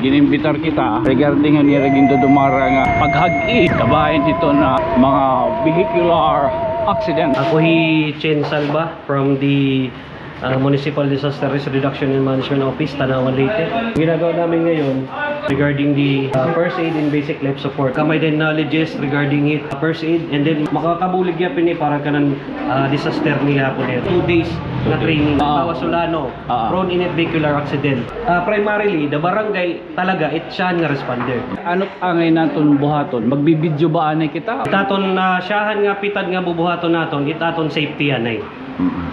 ginimbitar kita regarding ni Reginto Dumara nga paghag-i kabahin ito na mga vehicular accident. Ako Chen Salva from the Municipal Disaster Risk Reduction and Management Office, Tanawan, Leyte. Ginagawa namin ngayon regarding the first aid and basic life support. Kamay din knowledges regarding it, first aid, and then makakabulig yapin para ka ng disaster niya po nito. 2 days na training. Bawa Solano, prone in vehicular accident. Primarily, the barangay talaga, siya nga responder. Ano angay naton buhaton? Magbibidyo ba anay kita? Itaton na siyahan nga pitad nga bubuhaton naton, itaton safety anay.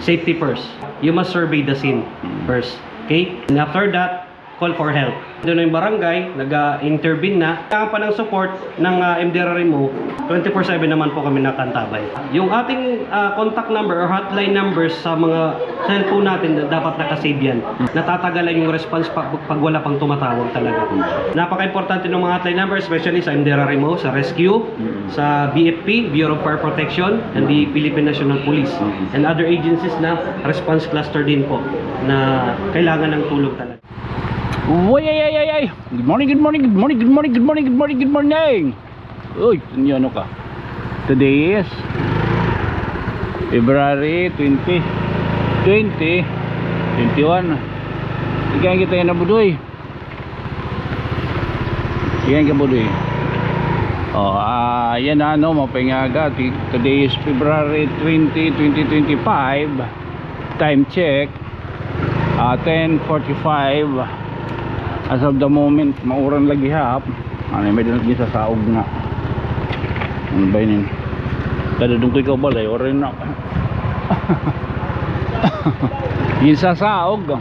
Safety first. You must survey the scene first. Okay? And after that, call for help. Doon na yung barangay, nag-intervene na. Kaya pa ng support ng MDRRI mo, 24/7 naman po kami nakantabay. Yung ating contact number or hotline numbers sa mga cellphone natin, dapat nakasave yan. Natatagalan yung response pag wala pang tumatawag talaga. Napaka-importante ng mga hotline numbers, especially sa MDRRI mo, sa rescue, sa BFP, Bureau of Fire Protection, and the Philippine National Police, and other agencies na response cluster din po na kailangan ng tulong talaga. Ay. Good morning. Uy, ano ka? Today is February 20, 21. Ikan kita yang nabudoy. Oh, yan na mapingaga. Today is February 20, 2025. Time check 10:45. As of the moment, mauran lagi hap. Ano may dinag sa saog nga. Ano ba yun? Kadadong ko ikaw balay, orin na. Yung sa saog.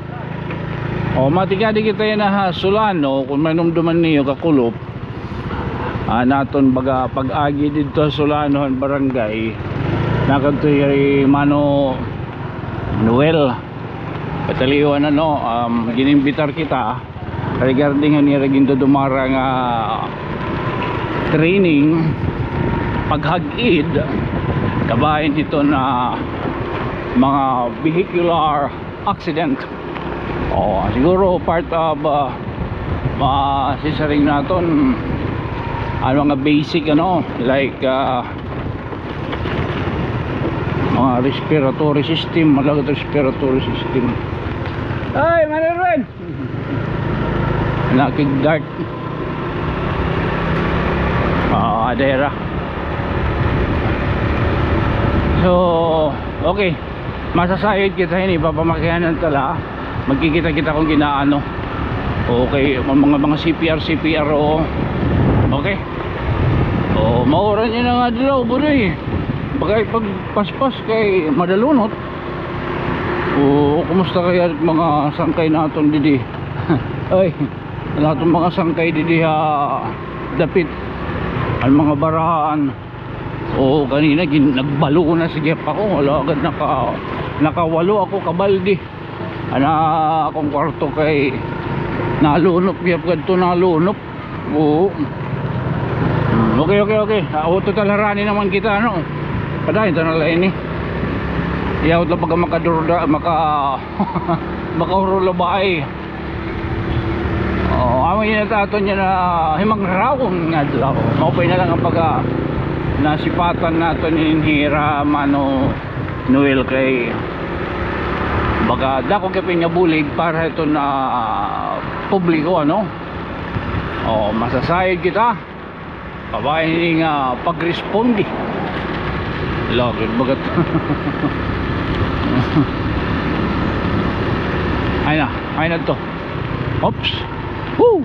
O, matikadi kita yan na Solano, kung may numduman niyo kakulop. Naton baga pag-agi dito sa Solano, barangay. Nakatoy Mano Noel. Pataliwan ginimbitar kita regarding ni Reginto Dumara nga training paghag-id kabahin ito na mga vehicular accident. Siguro part of sisaring naton mga basic like mga respiratory system, respiratory system. Ay, Manirwen! Nakig-dart. Adera. So, okay. Masasayod kita yun, ipapamakihanan tala. Magkikita-kita kung ginaano. Okay, mga CPR o. Okay. Mauran nyo na nga dilaw, budoy. Bagay pagpaspas kay madalunot. Kumusta kaya mga sangkay naton didi? Ay, lahat ng mga sangkay didi dapit ang mga barahan. Kanina nagbalo na si Jeff ako. Wala agad nakawalo ako kabaldi. Akong kwarto kay nalunop Jeff kadto nalunop. Okay. Total harani naman kita Padayon ta na lain ni. Iyaw lang pag makadurda makaurula ba ay. Amo yun nataton niya na himang raon nga daw. Maupay na lang ang nasipatan nato ni Hira Mano Noel kay baga dako kapin nga bulig para ito na publiko masasayod kita kabahin nga pag-respondi lagid bagat. ay na to. Oops. Woo!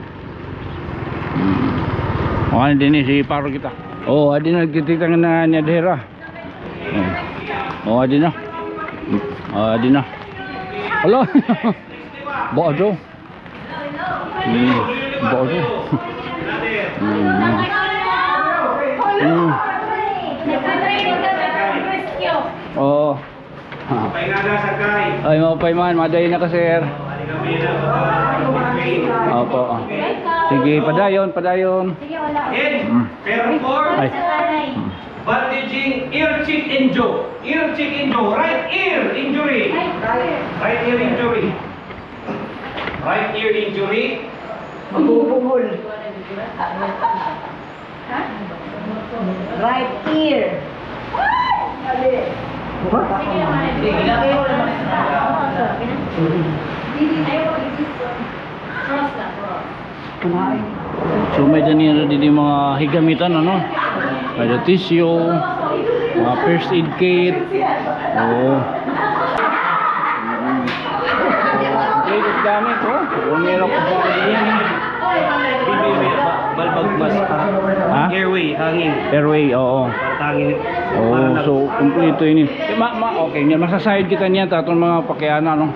Din si paro kita. Adi na nagtititang na niya dera. Adi na. Hello. Bodo. Bodo. Ay, mapay man, maday na ka sir. Opo. Sige, padayon. Sige, wala. Perform bandaging ear cheek injury. Right ear injury. Magbubungol. Right ear. So may danira din yung mga higamitan, ano? May da tissue, mga first aid kit. Oo. Complete gamit, oh. Umira ko sa yan. Balbag mas para Ha? airway, hangin. Airway, oo. Para hangin. Oh, so kumpleto ini. Okay, niya masasayad kita niya tatong mga pakiana, no.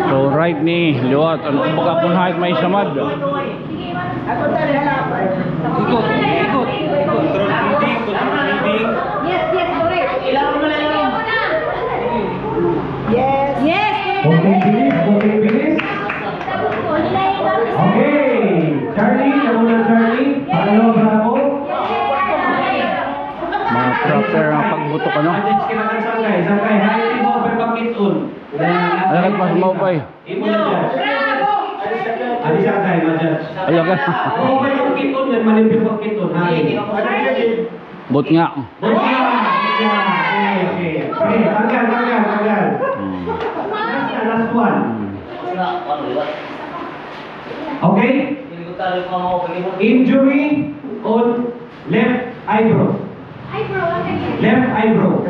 So right ni liwat ang kumbaga kung kahit may samad. Ako tali halapan. Ikot. Control breathing. Yes, correct. Ilaw mo na lang. Yes. Yes, Okay, bilis. Okay. Charlie, nauna Charlie. Pangalawa, Bravo. Mga proper ang pagbutok, ano. Adjust kinakan sangkay. Hayati mo, perpakit on. Alakat pa sa mawpay. Imo na judge. Adi sangkay, ma-judge. Alakat. Oo, perpakit on yan. Malipit pakit on. Hangin. Bot nga. Okay. Tanggal. Last one. Okay? Injury on left eyebrow. Left eyebrow.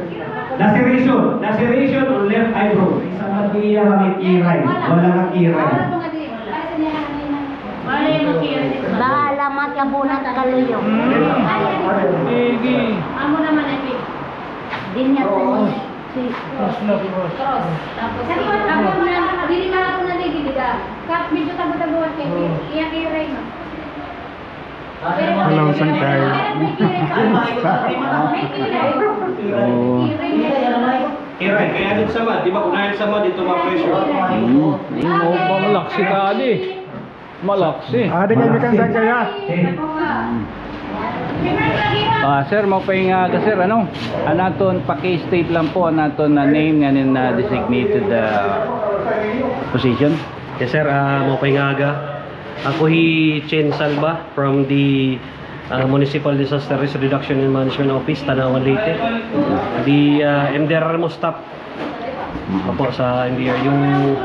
Laceration on left eyebrow. Isang mag-iya kami kiray. Wala kang kiray. Baalamat ka po ng kaluyo. Sige. Amo naman ay big. Din niya po. Tapos ako na dili na ako na diga. Kap medyo tabo-tabuan kay iya kay Ray no. Hello sangkay. Kiray, kaya dun sama. Di ba kunahin sama dito ma-pressure? Mo pa malaksi ka adi. Malaksi. Ada kami kan saya. Sir, mo pa yung sir, ano? Anaton, paki-state lang po, anaton na name nga na designated position. Yes sir, mo pa nga. Ako hi Chen Salva from the Municipal Disaster Risk Reduction and Management Office, Tanawan Leyte. The MDRR mo staff. Opo sa MDR. Yung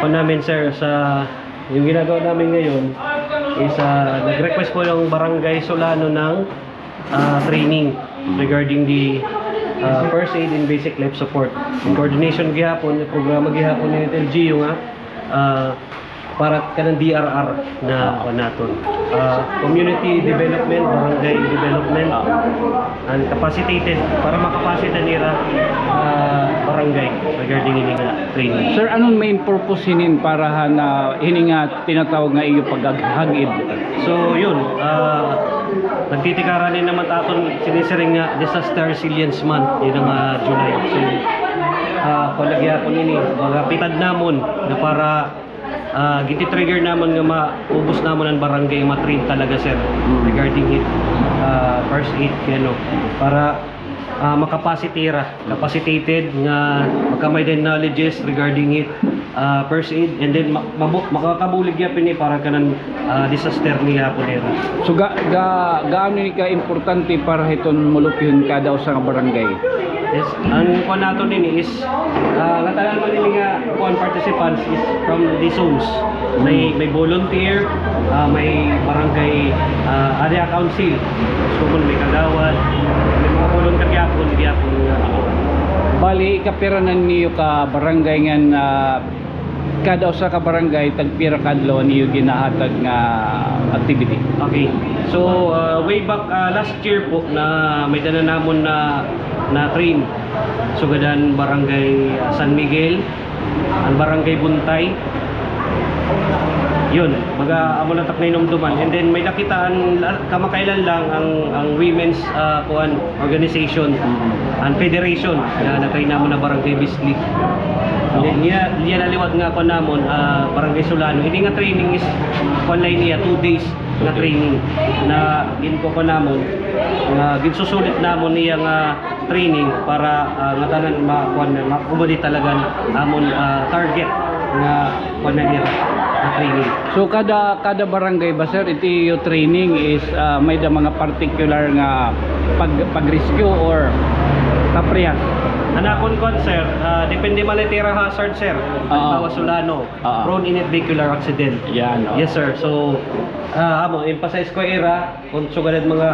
po namin sir, sa yung ginagawa namin ngayon is nag-request po yung Barangay Solano ng training regarding the first aid and basic life support. In coordination gihapon, programa gihapon ni LGU nga para kanang DRR na naton. Community development, barangay development, and capacitated para makapacita nila barangay regarding ini nga training. Sir, anong main purpose hinin para na hininga tinatawag nga iyo paghagid? So yun, nagtitikaran din naman aton sinisiring nga Disaster Resilience Month yun ang July. So palagya ko nini mga pitad namon na para giti-trigger naman nga maubos naman ang barangay ma-train talaga sir regarding it first aid kano para capacitated nga magkamay din knowledges regarding it first aid and then makakabulig yapin ni para kanan disaster niya po nila. So gaano ni ka importante para hiton mulupyon kada usa nga barangay? Yes, ang kuan nato din is natalan ko din nga kuan participants is from the zones. May volunteer, may barangay area council. So kung may kagawad, may mga volunteer gyapon Bali kapiranan niyo ka barangay nga kada usa ka barangay tagpira kadlaw niyo ginahatag nga activity. Okay. So way back last year po na may dala namon na train. Sugadan barangay San Miguel, ang barangay Buntay. Yun, maga amo na tak na inumduman. And then may nakitaan kamakailan lang ang women's kuan organization and federation na train namon na barangay Bisli. And then niya naliwat nga ko namon barangay Solano. Ini nga training is online niya 2 days na training na ginko ko namon nga ginsusulit namon niya nga training para nga tanan makuha talaga amon target nga kuan na nila na training. So kada barangay ba sir, iti yung training is may da mga particular nga pag-rescue or kapriyas? Anakon kon sir, depende man itira hazard sir. Halimbawa sulano, prone in vehicular accident. Yan, no? Yes sir. So emphasize ko era kung sugalad mga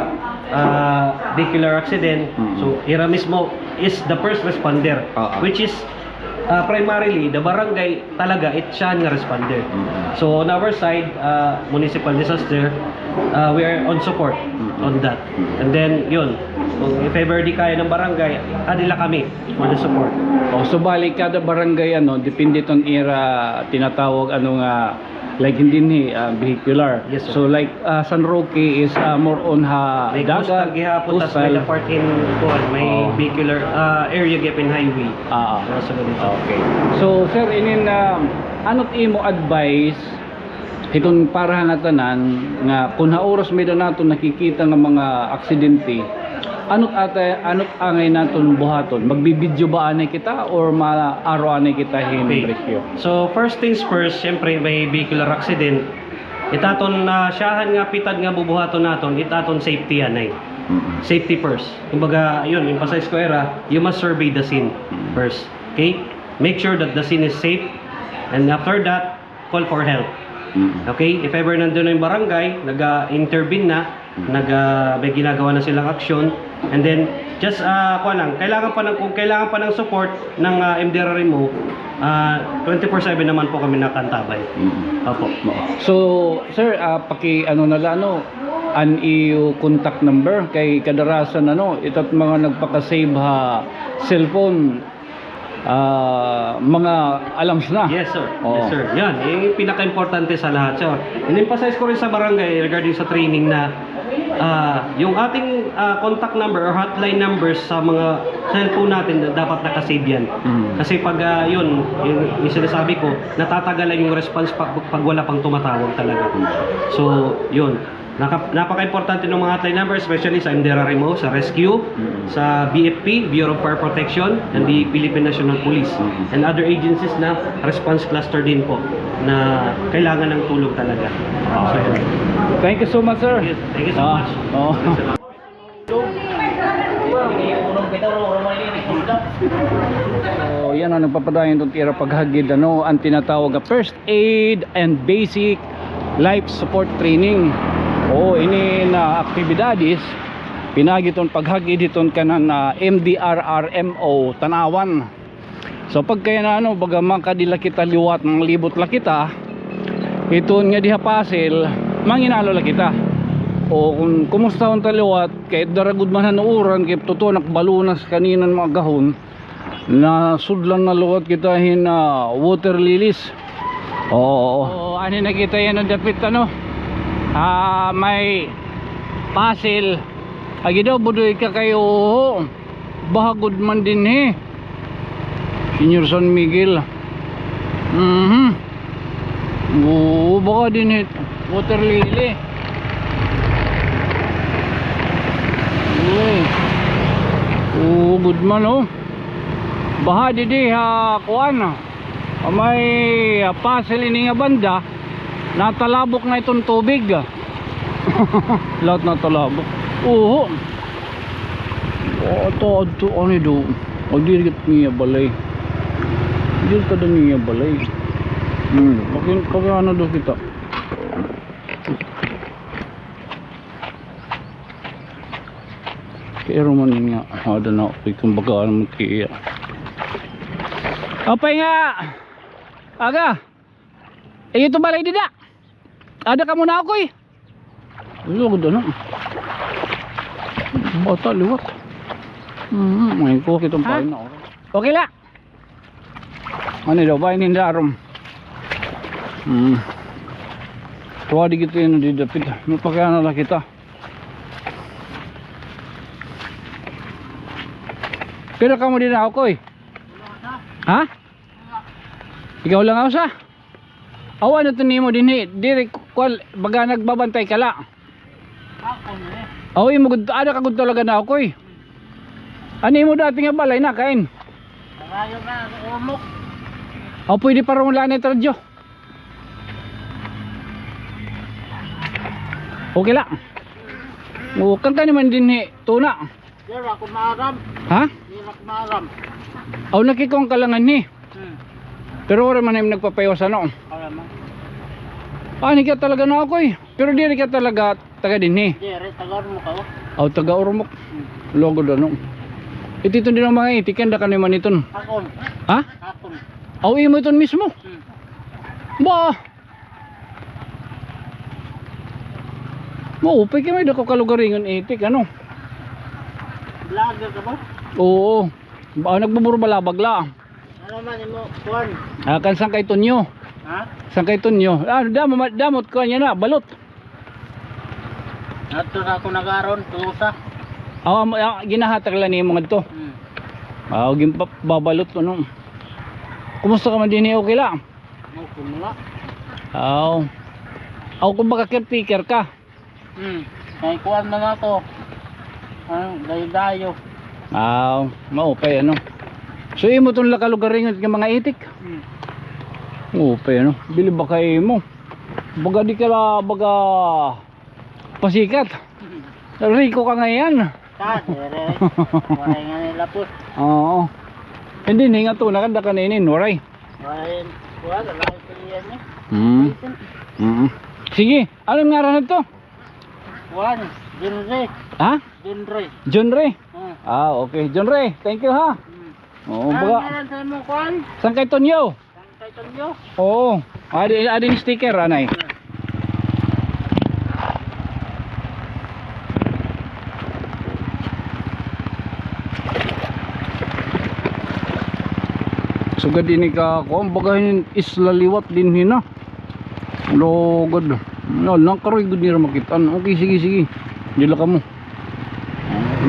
vehicular accident. So era mismo is the first responder, which is primarily the barangay talaga siya nga responder. So on our side, municipal disaster, we are on support on that. And then yun, kung if ever di kaya ng barangay, adila kami for the support. So bali kada barangay depende ton era tinatawag nga like hindi ni vehicular. Yes, sir. So like San Roque is more on May coastal gihapon, tas may part in may vehicular area gap in highway. So, ganito. Okay. So sir, inin anot imo advice itong para na tanan nga kun oras may do nato nakikita ng mga aksidente, anot angay naton buhaton, magbibidyo ba anay kita or maaro anay kita rescue? So first things first, syempre may vehicular accident, itaton siyahan nga pitad nga bubuhaton naton, itaton safety anay. Safety first. Kumbaga yun, emphasize ko era, you must survey the scene first. Okay? Make sure that the scene is safe, and after that, call for help. Okay? If ever nandun na yung barangay, nag-intervene na, may ginagawa na silang action, and then just kailangan pa ng support ng MDRRI mo, 24/7 naman po kami nakantabay. Opo. So sir, an iyo contact number kay kadarasan itat mga nagpaka-save cellphone, mga alams na. Yes sir. Oo. Yes sir. Yan, yung pinaka-importante sa lahat sir. In-emphasize ko rin sa barangay regarding sa training na yung ating contact number or hotline numbers sa mga cellphone natin dapat nakasave yan. Kasi pag yung sinasabi ko, natatagalan yung response pag wala pang tumatawag talaga. So yun, napaka-importante ng mga hotline numbers, especially sa MDRRI mo, sa rescue, sa BFP, Bureau of Fire Protection, and the Philippine National Police, and other agencies na response cluster din po na kailangan ng tulong talaga. So, yun. Thank you so much sir. Thank you so much. So yan nagpapadayon itong tira paghagid ang tinatawag na first aid and basic life support training. Ini na aktibidades pinagiton paghagid iton kanan na MDRRMO Tanawan. So pag kaya na bagaman kadila kita liwat ng libot la kita, iton nga diha pasil manginalo la kita. Kung kumusta ang taliwat kahit daragud man hanuuran kay totoo nakbalunas kaninan mga gahon na sudlan na luwat kita water lilies. Ani nakita yan ang dapit may pasil agi daw budoy ka kayo bahagod man din Senior San Miguel. Baka din water lily. Good man baha didi kuan may pasil ini nga banda natalabok na itong tubig. Lahat natalabok. Ito ano do magdirigit niya balay dito kada niya balay kagano do kita kaya man nga ada na kung baga naman kaya apay nga aga ito balay dida ada ka muna ako lugod bata liwat ngayon ko kitong pain na oras okay la ano daw ba inindarom tuwa di kita yun di dapit mapakaya na lang kita pero kamu din ako ha? Ikaw lang ako sa awan na tunimo din diri baga nagbabantay ka la mo gud ada ka gud talaga na ako ani mo dati nga balay na kain pwede para mula na radyo Okay lang. O, kanta naman din ni tuna. Dira ako maaram. Ha? Dira ako maaram. Aw, nakikong kalangan ni. Pero wala man yung nagpapayawas ano. Alam mo. Ni ka talaga na ako eh. Pero di ka talaga taga din eh. Dira, tagar mo ka oh. Aw, taga Ormoc. Logo doon. No? Ito din ang mga itikan da ka naman iton. Akon. Ha? Akon. Aw, imo iton mismo. Ba. Maupay ka may dako kalugaringon itik ano. Vlogger ka ba? Oo. Ba nagbuburo balabag la. Ano man mo? Kuan. Kan sang kay Tonyo. Ha? Sang kay Tonyo. Damot ko niya na balot. Ato na ako nagaron, tusa. Ginahatag lang ni mga to. Babalot ko no. Kumusta ka man din okay lang? Mo kumula. Kung baka caretaker ka. May kuan man ako. Dayo-dayo. Maupay ano. So imo tong lakalugaringon ng mga itik. Maupay ano. Bili ba kay mo? Baga di ka baga pasikat. Rico ka ngayon. Dere. Waray nga nila po. Oo. Hindi nga to nakanda kaninin, waray. Waray. Kuan, alay pilihan ni. Sige, anong ngaran to? Kuan, Dinre. Ha? Dinre. John Ray. Okay, John Ray. Thank you ha. Oo, baga. Ngaran sa mo kuan? Sang kay Tonyo? Sang kay Tonyo. Oo. Adin sticker anay. Sugad ini ka ko, bagahin isla liwat din hina. Logod. No, lang karoy gud nira makitaan. Okay, sige. Dila ka mo.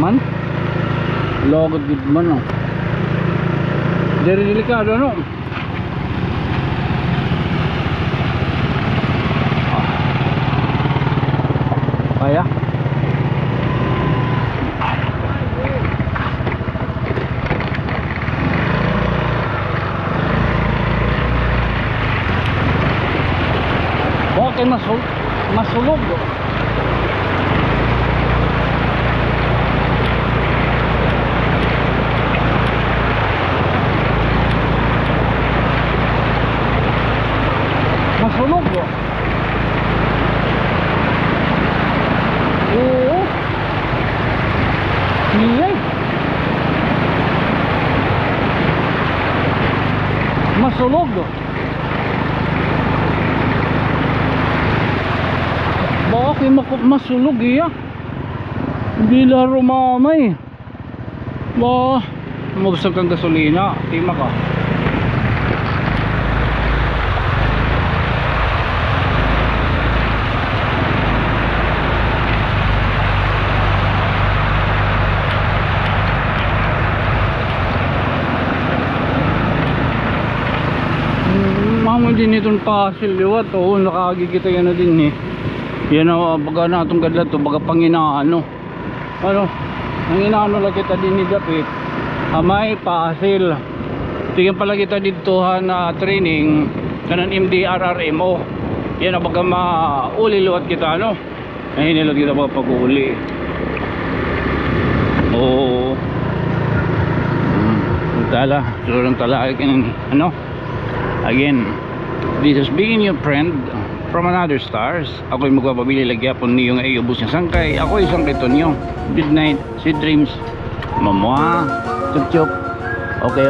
Man. Logod gud man. Dere delikado no. Kaya. Bakit masulog? Masulog. Oo. Niyay. Masulog. Bakit masulog iya? Hindi laro mamay. Mabusag kang gasolina. Tima ka. Mamon din itong pasil liwat. Oo, nakagigita yan na din eh. Yan na baga na itong gadla to, baga panginaano. Ano, ang inaano lang kita din ni Dapit. May pasil. Tingnan pala kita dito na training kanan MDRRMO. Yan na baga mauli liwat kita ano. Ay nilag kita baga pag-uli. Oo. Tala, surang tala ano. Again, this is being your friend from another stars. Ako'y magpapabili lagyapon niyo nga iubos ng sangkay. Ako'y sangkay Tonyo. Good night, sweet dreams. Mamwa. Chup chup. Okay.